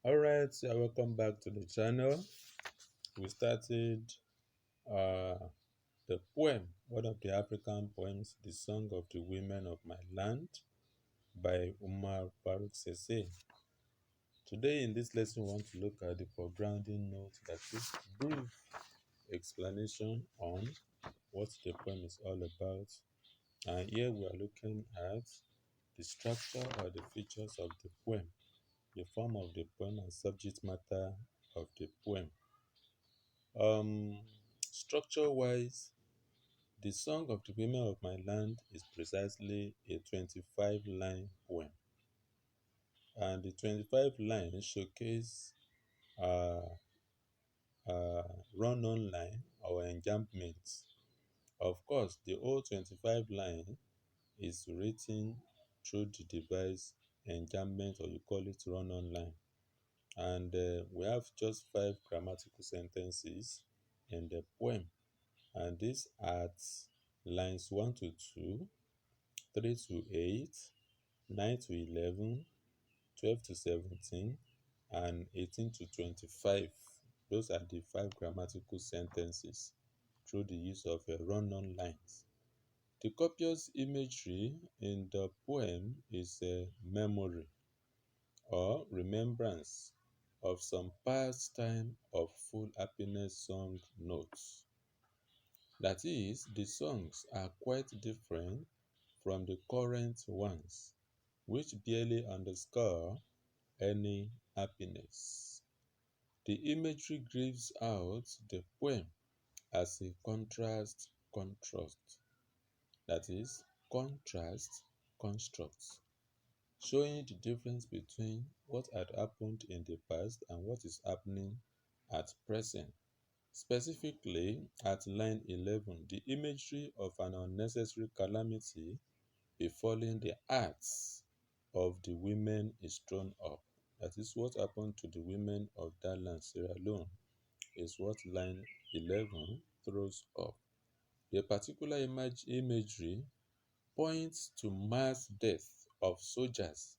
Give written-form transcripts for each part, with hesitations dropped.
Alright, so welcome back to the channel. We started uh, the poem, one of the African poems, The Song of the Women of My Land by Umar Faruk Sese. Today in this lesson, we want to look at the foregrounding note, that is brief explanation on what the poem is all about. And here we are looking at the structure or the features of the poem, the form of the poem and subject matter of the poem. Structure wise, the Song of the Women of My Land is precisely a 25-line poem. And the 25 lines showcase a, a run on line or enjambment. Of course, the whole 25 line is written through the device enjambment, or you call it run on line. And we have just 5 grammatical sentences in the poem. And these are lines 1 to 2, 3 to 8, 9 to 11, 12 to 17, and 18 to 25. Those are the 5 grammatical sentences through the use of run-on lines. The copious imagery in the poem is a memory or remembrance of some past time of full happiness song notes. That is, the songs are quite different from the current ones, which barely underscore any happiness. The imagery gives out the poem as a contrast, that is, contrast construct, showing the difference between what had happened in the past and what is happening at present. Specifically, at line 11, the imagery of an unnecessary calamity befalling the hearts of the women is thrown up. That is what happened to the women of that land, Sierra Leone, is what line 11 throws up. The particular imagery points to mass death of soldiers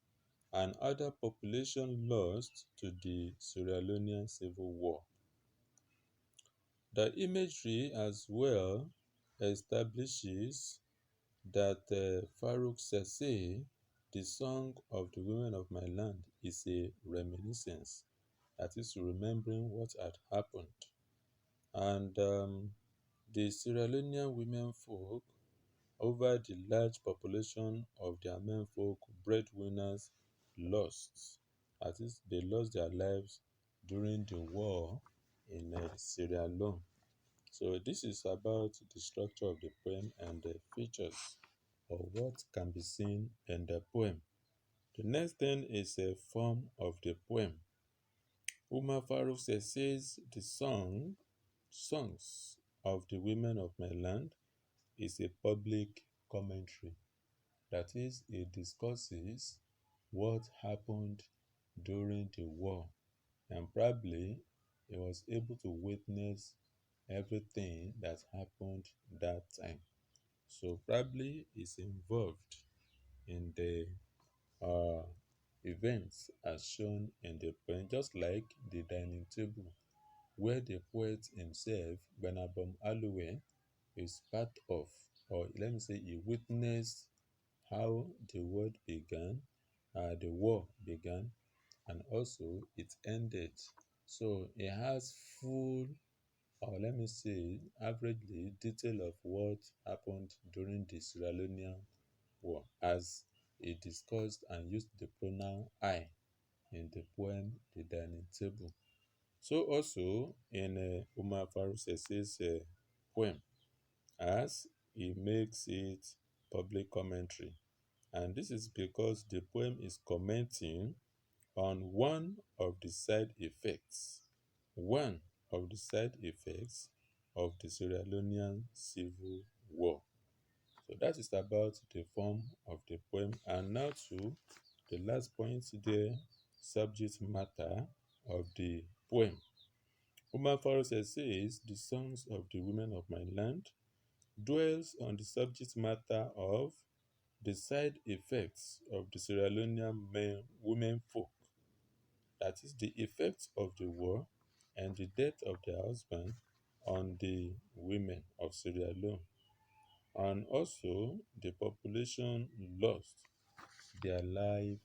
and other population lost to the Sierra Leonean Civil War. The imagery as well establishes that Farouk Sese, the Song of the Women of My Land, is a reminiscence, that is, remembering what had happened. And the Sierra Leonean women folk, over the large population of their men folk breadwinners, lost. That is, they lost their lives during the war in Sierra Leone. So this is about the structure of the poem and the features of what can be seen in the poem. The next thing is a form of the poem. Umar Faruk says the songs of the women of my land is a public commentary. That is, it discusses what happened during the war, and probably he was able to witness everything that happened that time. So probably is involved in the uh, events as shown in the poem, just like the dining table, where the poet himself, Benabom Aluwe, is part of, or let me say, he witnessed how the war began, and also it ended. So he has full, or let me say, averagely detail of what happened during the Sierra Leonean War, as he discussed and used the pronoun I in the poem The Dining Table. So also in Umar Faruk Sese's poem, as he makes it public commentary. And this is because the poem is commenting on one of the side effects of the Sierra Leonean Civil War. So that is about the form of the poem. And now to the last point there, subject matter of the poem. Umar Farouk says the songs of the women of my land dwells on the subject matter of the side effects of the Sierra Leonean women folk that is the effects of the war and the death of their husband on the women of Sierra Leone, and also the population lost their life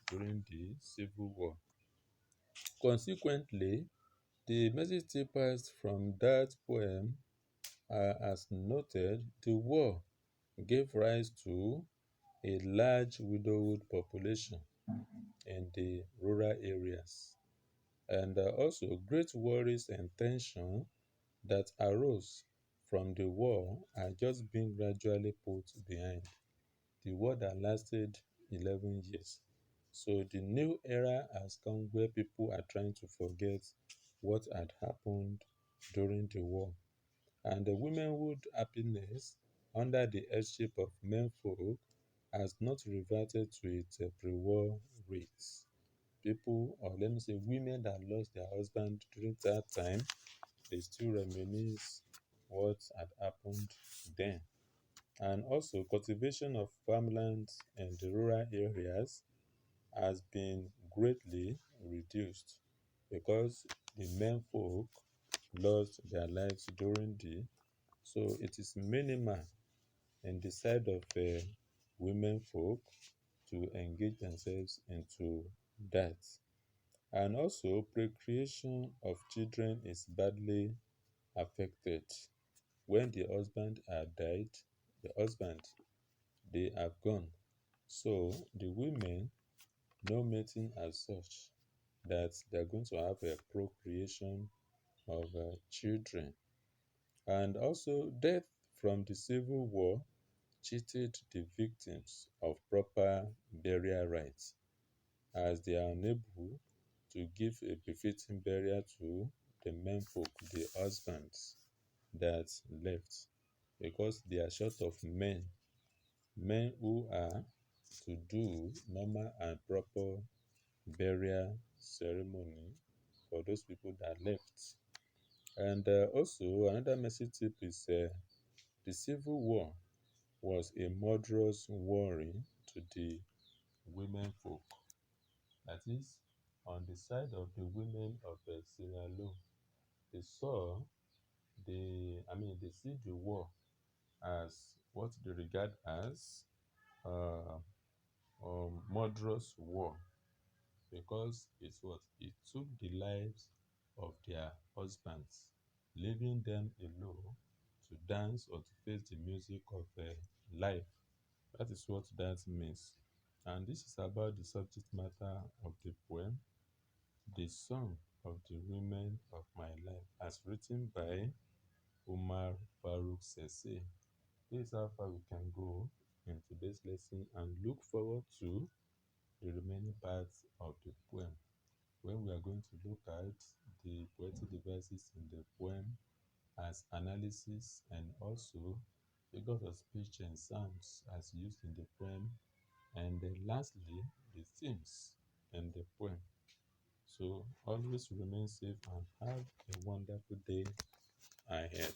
during the civil war. Consequently, the message tapers from that poem are as noted, the war gave rise to a large widowhood population in the rural areas, and also great worries and tension that arose from the war are just being gradually put behind. The war that lasted 11 years. So the new era has come where people are trying to forget what had happened during the war. And the womanhood happiness under the headship of menfolk has not reverted to its pre-war rates. People, or let me say women that lost their husband during that time, they still reminisce what had happened then. And also cultivation of farmlands in the rural areas has been greatly reduced because the men folk lost their lives during the, so it is minimal in the side of women folk to engage themselves into that. And also procreation of children is badly affected when the husband had died. The husband, they have gone, so the women no mating as such that they're going to have a procreation of children. And also death from the civil war cheated the victims of proper burial rites, as they are unable to give a befitting burial to the menfolk, the husbands that left, because they are short of men who are to do normal and proper burial ceremony for those people that left. And also, another message tip is the Civil War was a murderous worry to the women folk. That is, on the side of the women of Sierra Leone, they saw they see the war as what they regard as uh, murderous war, because it took the lives of their husbands, leaving them alone to dance or to face the music of life. That is what that means. And this is about the subject matter of the poem, The Song of the Women of My Life, as written by Umar Farouk Sese. This is how far we can go in today's lesson, and look forward to the remaining parts of the poem, when we are going to look at the poetic devices in the poem as analysis, and also figures of speech and sounds as used in the poem, and then lastly the themes in the poem. So always remain safe and have a wonderful day ahead.